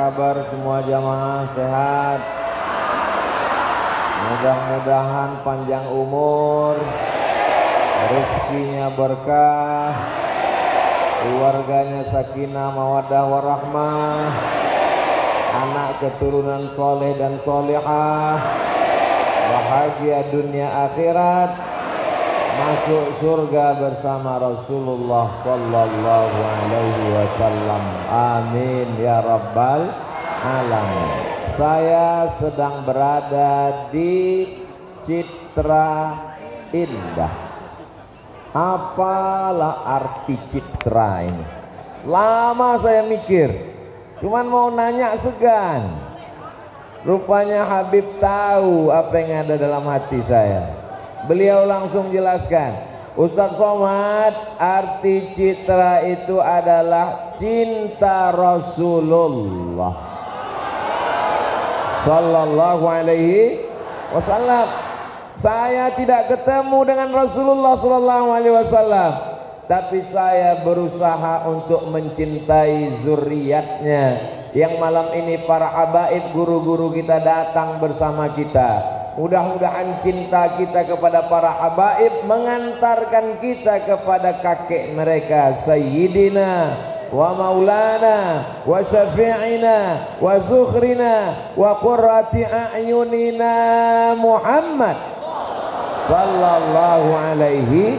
kabar semua jamaah? Sehat? Mudah-mudahan panjang umur, rezekinya berkah, keluarganya sakinah mawaddah warahmah, anak keturunan soleh dan solehah, bahagia dunia akhirat, masuk surga bersama Rasulullah sallallahu alaihi wasallam. Amin ya rabbal alamin. Saya sedang berada di Citra Indah. Apalah arti citra ini? Lama saya mikir, cuman mau nanya segan. Rupanya Habib tahu apa yang ada dalam hati saya. Beliau langsung jelaskan, Ustaz Somad, arti citra itu adalah cinta Rasulullah sallallahu alaihi wasallam. Saya tidak ketemu dengan Rasulullah sallallahu alaihi wasallam, tapi saya berusaha untuk mencintai zuriatnya. Yang malam ini para habaib, guru-guru kita datang bersama kita. Mudah-mudahan cinta kita kepada para habaib mengantarkan kita kepada kakek mereka, Sayyidina wa maulana wa syafi'ina wa zukhrina wa qurrati a'yunina Muhammad sallallahu alaihi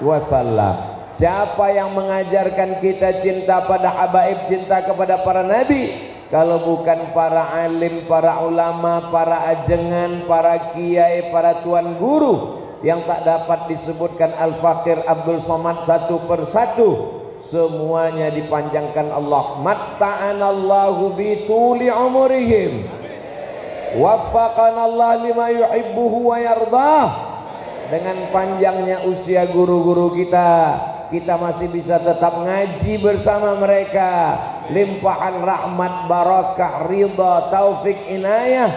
wasallam. Siapa yang mengajarkan kita cinta pada habaib, cinta kepada para nabi, kalau bukan para alim, para ulama, para ajengan, para kiai, para tuan guru yang tak dapat disebutkan Al-Fakir Abdul Somad satu persatu, semuanya dipanjangkan Allah. Matta'anallahu bituli umurihim, waffaqanallah lima yuhibbuhu wa yardah. Dengan panjangnya usia guru-guru kita masih bisa tetap ngaji bersama mereka. Limpahan rahmat, barakah, ridha, taufik, inayah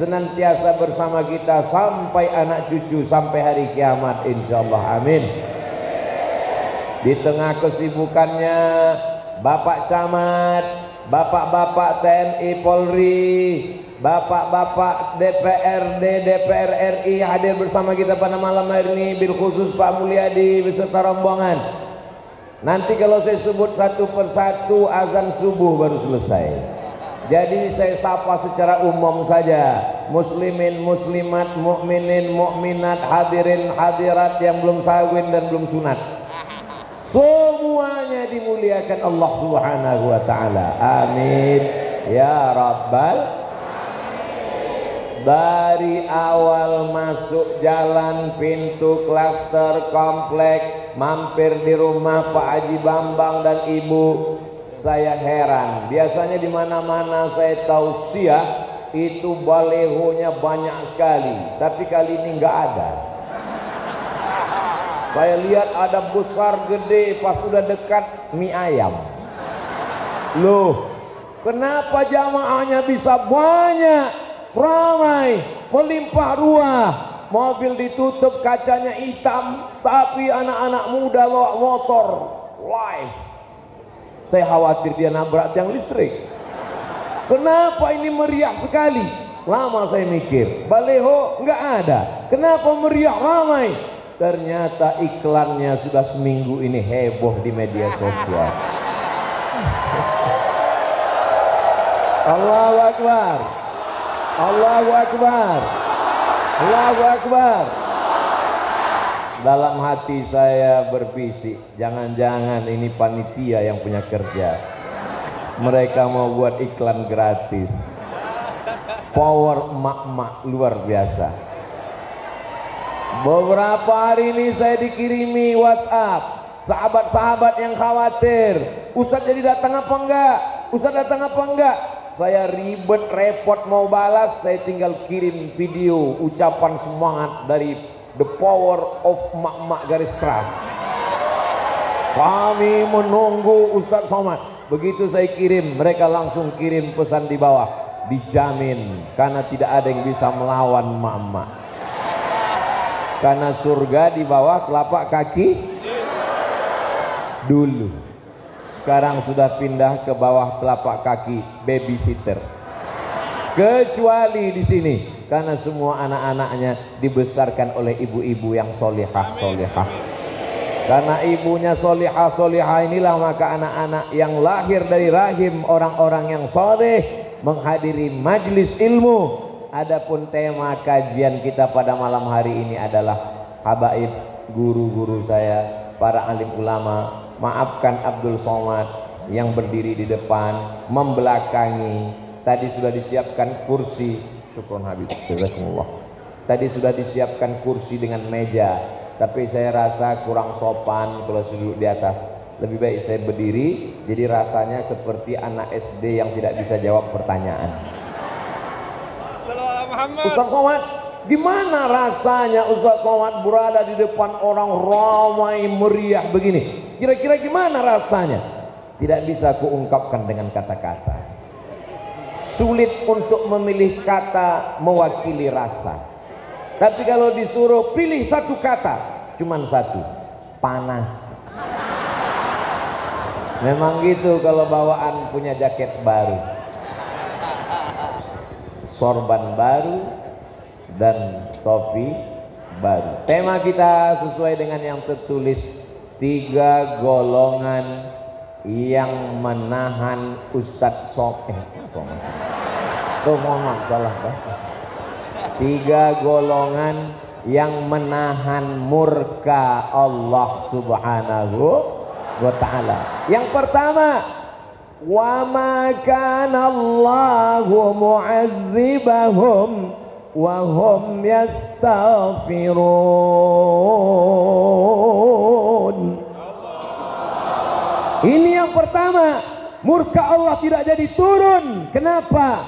senantiasa bersama kita sampai anak cucu, sampai hari kiamat insyaallah. Amin. Di tengah kesibukannya Bapak Camat, Bapak-bapak TNI Polri, Bapak-bapak DPRD, DPR RI hadir bersama kita pada malam hari ini, bil khusus Pak Mulyadi beserta rombongan. Nanti kalau saya sebut satu persatu azan subuh baru selesai. Jadi saya sapa secara umum saja. Muslimin, muslimat, mukminin, mukminat, hadirin, hadirat yang belum kawin dan belum sunat, semuanya dimuliakan Allah Subhanahu wa taala. Amin ya rabbal. Dari awal masuk jalan pintu klaster komplek, mampir di rumah Pak Haji Bambang dan Ibu, saya heran. Biasanya di mana-mana saya tausiah itu balehonya banyak sekali, tapi kali ini nggak ada. Saya lihat ada besar gede, pas sudah dekat mie ayam. Loh, kenapa jamaahnya bisa banyak? Ramai, melimpah ruah, mobil ditutup kacanya hitam, tapi anak-anak muda bawa motor live. Saya khawatir dia nabrak tiang listrik. Kenapa ini meriah sekali? Lama saya mikir, baleho nggak ada. Kenapa meriah ramai? Ternyata iklannya sudah seminggu ini heboh di media sosial. Allahu Akbar, Allahu Akbar, Allahu Akbar. Dalam hati saya berbisik, jangan-jangan ini panitia yang punya kerja. Mereka mau buat iklan gratis. Power emak-emak luar biasa. Beberapa hari ini saya dikirimi WhatsApp sahabat-sahabat yang khawatir, Ustadz jadi datang apa enggak? Ustadz datang apa enggak? Saya ribet repot mau balas, saya tinggal kirim video ucapan semangat dari The Power of Mak-Mak garis keras. Kami menunggu Ustadz Somad. Begitu saya kirim, mereka langsung kirim pesan di bawah, dijamin karena tidak ada yang bisa melawan mak-mak. Karena surga di bawah telapak kaki dulu. sekarang sudah pindah ke bawah telapak kaki babysitter. Kecuali di sini, karena semua anak-anaknya dibesarkan oleh ibu-ibu yang solihah. Karena ibunya solihah inilah maka anak-anak yang lahir dari rahim orang-orang yang soleh menghadiri majlis ilmu. Adapun tema kajian kita pada malam hari ini adalah habaib, guru-guru saya, para alim ulama. Maafkan Abdul Somad yang berdiri di depan membelakangi. Tadi sudah disiapkan kursi, syukron Habib, jazakumullah. Tadi sudah disiapkan kursi dengan meja, tapi saya rasa kurang sopan kalau duduk di atas. Lebih baik saya berdiri, jadi rasanya seperti anak SD yang tidak bisa jawab pertanyaan. Ustaz Somad, gimana rasanya Ustaz Somad berada di depan orang ramai meriah begini? Kira-kira gimana rasanya? Tidak bisa kuungkapkan dengan kata-kata. Sulit untuk memilih kata mewakili rasa. Tapi kalau disuruh pilih satu kata, cuman satu, panas. Memang gitu kalau bawaan punya jaket baru, sorban baru, dan topi baru. Tema kita sesuai dengan yang tertulis, 3 golongan yang menahan Ustadz salah. 3 golongan yang menahan murka Allah Subhanahu wa ta'ala. Yang pertama, wa ma kana Allahu mu'adzibahum wa hum yastaghfirun. Ini yang pertama, murka Allah tidak jadi turun. Kenapa?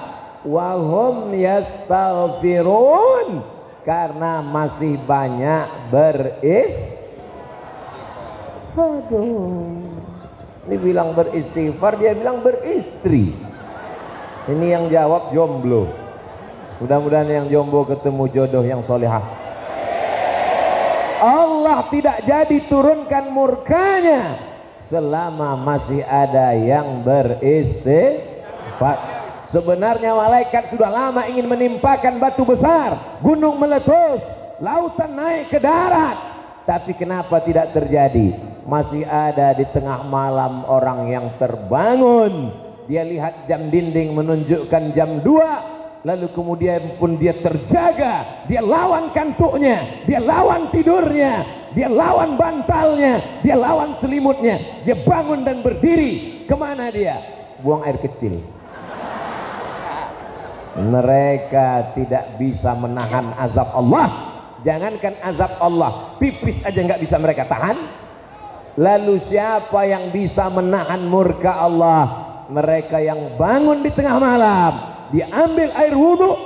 Wa hum yastaghfirun, karena masih banyak ini bilang beristighfar, dia bilang beristri. Ini yang jawab jomblo. Mudah-mudahan yang jomblo ketemu jodoh yang solehah. Allah tidak jadi turunkan murkanya selama masih ada yang beristighfar. Sebenarnya malaikat sudah lama ingin menimpakan batu besar, gunung meletus, lautan naik ke darat, tapi kenapa tidak terjadi? Masih ada di tengah malam orang yang terbangun, dia lihat jam dinding menunjukkan jam 2, lalu kemudian pun dia terjaga, dia lawan kantuknya, dia lawan tidurnya, dia lawan bantalnya, dia lawan selimutnya, dia bangun dan berdiri. Kemana dia? Buang air kecil. Mereka tidak bisa menahan azab Allah. Jangankan azab Allah, pipis aja nggak bisa mereka tahan. Lalu siapa yang bisa menahan murka Allah? Mereka yang bangun di tengah malam, dia ambil air wudhu,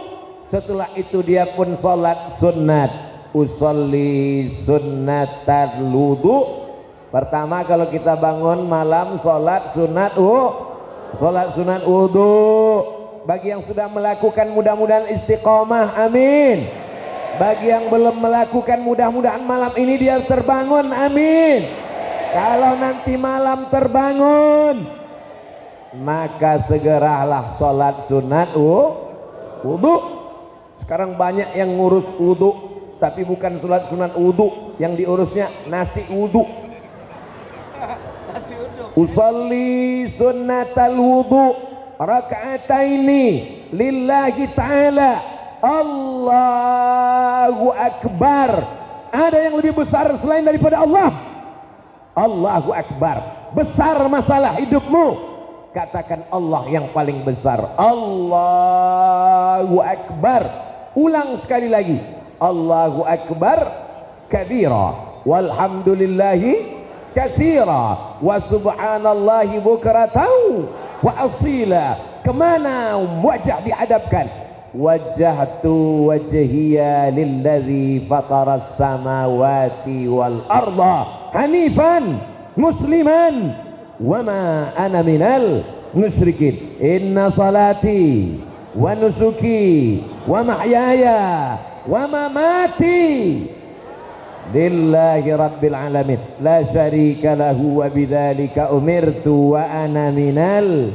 setelah itu dia pun sholat sunat. Usolli sunnatal wudhu. Pertama kalau kita bangun malam sholat sunat wudhu. Bagi yang sudah melakukan mudah-mudahan istiqomah, amin. Bagi yang belum melakukan mudah-mudahan malam ini dia terbangun, amin. Kalau nanti malam terbangun, maka segeralah sholat sunat wudhu. Sekarang banyak yang ngurus wudhu, tapi bukan sholat sunat wudhu, yang diurusnya nasi wudhu. Usolli sunnatal wudhu raka'ataini lillahi ta'ala, Allahu Akbar. Ada yang lebih besar selain daripada Allah? Allahu Akbar. Besar masalah hidupmu, katakan Allah yang paling besar. Allahu Akbar. Ulang sekali lagi, Allahu Akbar kabira, walhamdulillahi katsira, wa subhanallahi bukratan wa asila. Kemana wajah dihadapkan? Wajjahtu wajhiya lillazi fataras samawati wal arda hanifan musliman wa ma ana minal musyrikin. Inna salati wa nusuki wa mahyaya wa mamati lillahi rabbil alamin la syarika lahu wa bidzalika umirtu wa ana minal.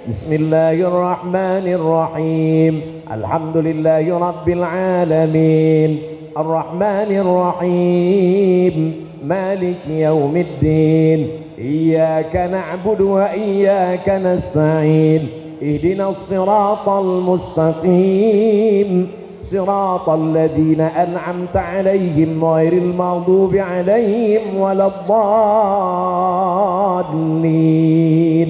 Bismillahirrahmanirrahim. Alhamdulillahi rabbil alamin. Arrahmanir rahim. Maliki yaumiddin. Iyyaka na'budu wa iyyaka nasta'in. Ihdinas siratal mustaqim. صراط الذين أنعمت عليهم غير المغضوب عليهم ولا الضالين.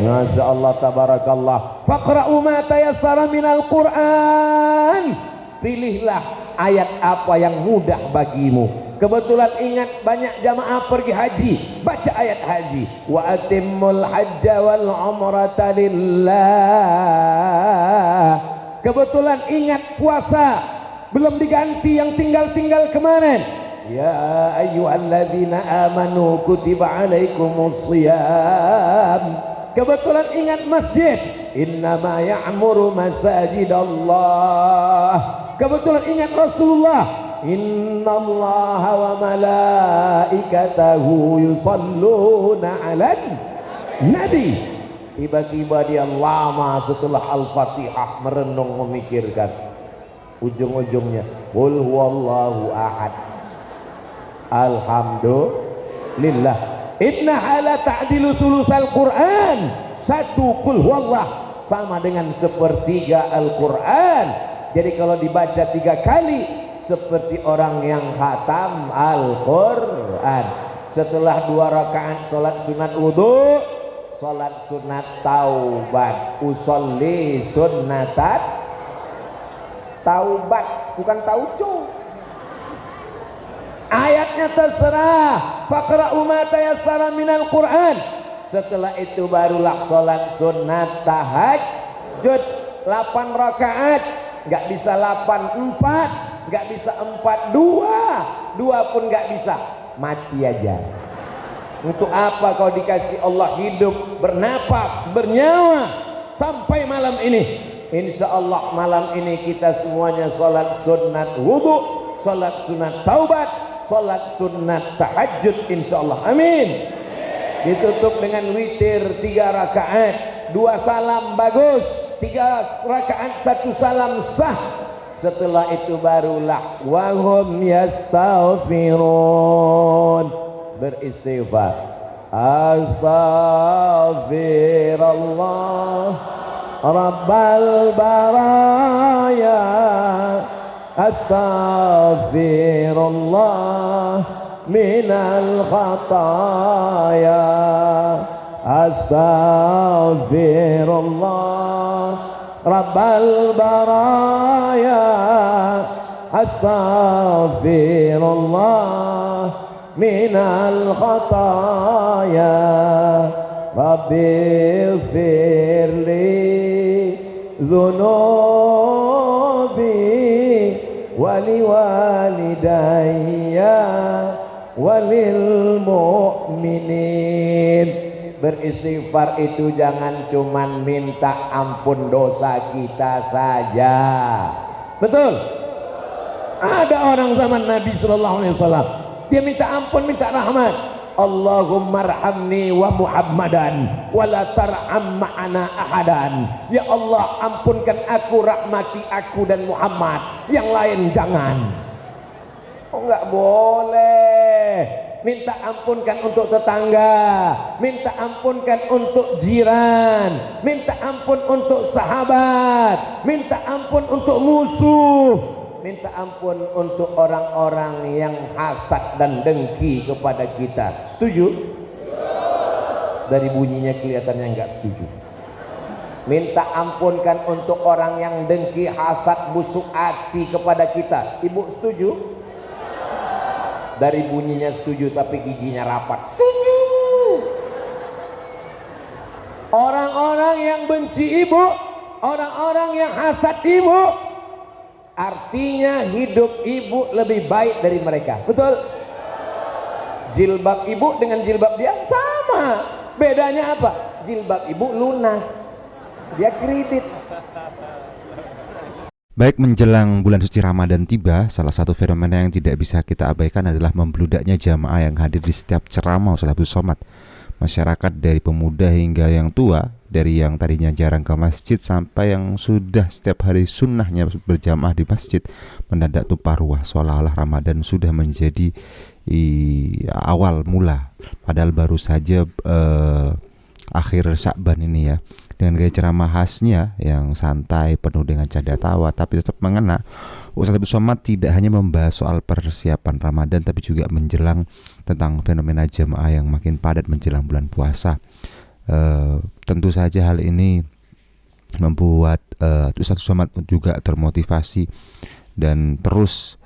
Masya Allah, tabarakallah. Faqra'u ma tayassara minal Qur'an. Pilihlah ayat apa yang mudah bagimu. Kebetulan ingat banyak jamaah pergi haji, baca ayat haji. Wa atimmul hajja wal umrata lillah. Kebetulan ingat puasa belum diganti yang tinggal-tinggal kemarin. Ya ayyuhalladzina amanu kutiba alaikumus shiyam. Kebetulan ingat masjid. Innama ya'muru masajidallah. Kebetulan ingat Rasulullah. Innallaha wa malaikatahu yusalluna 'alan nabi. Tiba-tiba dia lama setelah Al-Fatihah merenung memikirkan. Ujung-ujungnya qul huwallahu ahad. Alhamdulillah. Innaha la ta'dilu sulusal Qur'an. Satu qul huwallah sama dengan sepertiga Al-Qur'an. Jadi kalau dibaca 3 kali seperti orang yang khatam Al-Quran. Setelah 2 rakaat sholat sunat wudu, sholat sunat taubat. Usolli sunnatat taubat, bukan tauco. Ayatnya terserah. Faqra'u ma tayassara minal Quran. Setelah itu barulah sholat sunat tahajud 8 rakaat. Gak bisa 8-4, gak bisa 4-2, 2 pun gak bisa, mati aja. Untuk apa kau dikasih Allah hidup, bernapas, bernyawa sampai malam ini? Insya Allah malam ini kita semuanya sholat sunat wudu, sholat sunat taubat, sholat sunat tahajud, insya Allah. Amin. Ditutup dengan witir 3 rakaat, 2 salam bagus, 3 rakaat 1 salam sah. Setelah itu barulah wahum yastaghfirun, beristighfar. Astaghfirullah Rabbal baraya. Astaghfirullah minal khataya. Astaghfirullah Rabbal baraya. Astaghfirullah minal khataya. Rabbi firli dhunubi wali walidayya walil mu'minin. Beristighfar itu jangan cuman minta ampun dosa kita saja. Betul? Ada orang zaman Nabi sallallahu alaihi wasallam, dia minta ampun, minta rahmat. Allahumma arhamni wa Muhammadan wa la tarham ma'ana ahadan. Ya Allah, ampunkan aku, rahmati aku dan Muhammad, yang lain jangan. Oh, enggak boleh. Minta ampunkan untuk tetangga, minta ampunkan untuk jiran, minta ampun untuk sahabat, minta ampun untuk musuh, minta ampun untuk orang-orang yang hasad dan dengki kepada kita. Setuju? Dari bunyinya kelihatannya enggak setuju. Minta ampunkan untuk orang yang dengki, hasad, busuk hati kepada kita. Ibu setuju? Dari bunyinya setuju tapi giginya rapat. Setuju. Orang-orang yang benci ibu, orang-orang yang hasad ibu, artinya hidup ibu lebih baik dari mereka. Betul? Jilbab ibu dengan jilbab dia sama. Bedanya apa? Jilbab ibu lunas, dia kredit. Baik, menjelang bulan suci Ramadan tiba, salah satu fenomena yang tidak bisa kita abaikan adalah membludaknya jamaah yang hadir di setiap ceramah Ustaz Abdul Somad. Masyarakat dari pemuda hingga yang tua, dari yang tadinya jarang ke masjid sampai yang sudah setiap hari sunnahnya berjamaah di masjid, mendadak tumpah ruah seolah-olah Ramadan sudah menjadi awal mula. Padahal baru saja akhir Syakban ini ya. Dengan gaya ceramah khasnya yang santai, penuh dengan canda tawa, tapi tetap mengena, Ustaz Abdul Somad tidak hanya membahas soal persiapan Ramadan, tapi juga menjelang tentang fenomena jamaah yang makin padat menjelang bulan puasa. Tentu saja hal ini membuat Ustaz Abdul Somad juga termotivasi dan terus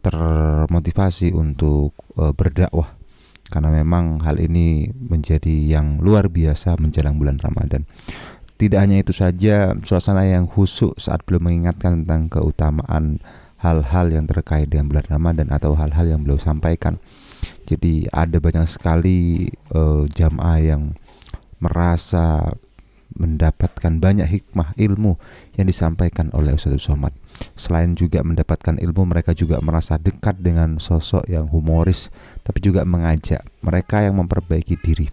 termotivasi untuk berdakwah, karena memang hal ini menjadi yang luar biasa menjelang bulan Ramadan. Tidak hanya itu saja, suasana yang khusyuk saat beliau mengingatkan tentang keutamaan hal-hal yang terkait dengan bulan Ramadan atau hal-hal yang beliau sampaikan. Jadi ada banyak sekali jamaah yang merasa mendapatkan banyak hikmah ilmu yang disampaikan oleh Ustaz Abdul Somad. Selain juga mendapatkan ilmu, mereka juga merasa dekat dengan sosok yang humoris, tapi juga mengajak mereka yang memperbaiki diri.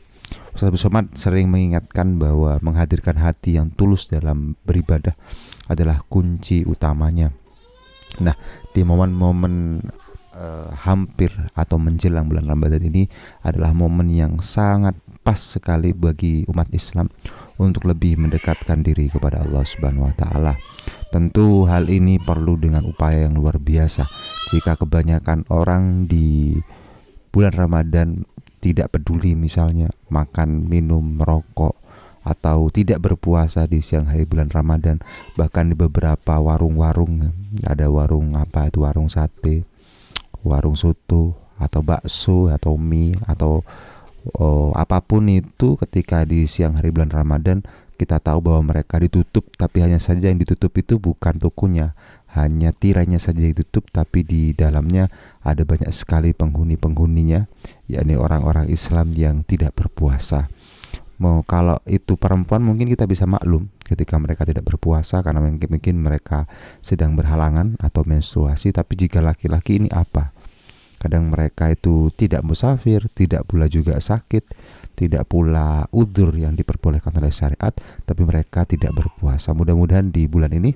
Ustaz Abdul Somad sering mengingatkan bahwa menghadirkan hati yang tulus dalam beribadah adalah kunci utamanya. Nah, di momen-momen hampir atau menjelang bulan Ramadan ini adalah momen yang sangat pas sekali bagi umat Islam untuk lebih mendekatkan diri kepada Allah Subhanahu wa taala. Tentu hal ini perlu dengan upaya yang luar biasa. Jika kebanyakan orang di bulan Ramadan tidak peduli misalnya makan, minum, merokok, atau tidak berpuasa di siang hari bulan Ramadan, bahkan di beberapa warung-warung, ada warung warung sate, warung soto, atau bakso, atau mie, atau apapun itu, ketika di siang hari bulan Ramadan kita tahu bahwa mereka ditutup, tapi hanya saja yang ditutup itu bukan tokonya, hanya tirainya saja yang ditutup, tapi di dalamnya ada banyak sekali penghuni-penghuninya, yakni orang-orang Islam yang tidak berpuasa. Kalau itu perempuan mungkin kita bisa maklum ketika mereka tidak berpuasa karena mungkin mereka sedang berhalangan atau menstruasi. Tapi jika laki-laki ini apa? Kadang mereka itu tidak musafir, tidak pula juga sakit, tidak pula udzur yang diperbolehkan oleh syariat, tapi mereka tidak berpuasa. Mudah-mudahan di bulan ini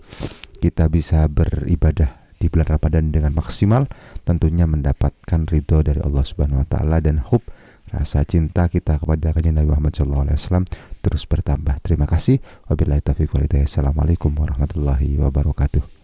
kita bisa beribadah di bulan Ramadan dengan maksimal, tentunya mendapatkan ridho dari Allah Subhanahu wa taala, dan hub rasa cinta kita kepada Nabi Muhammad SAW terus bertambah. Terima kasih. Wabillahi taufiq wal hidayah. Assalamualaikum warahmatullahi wabarakatuh.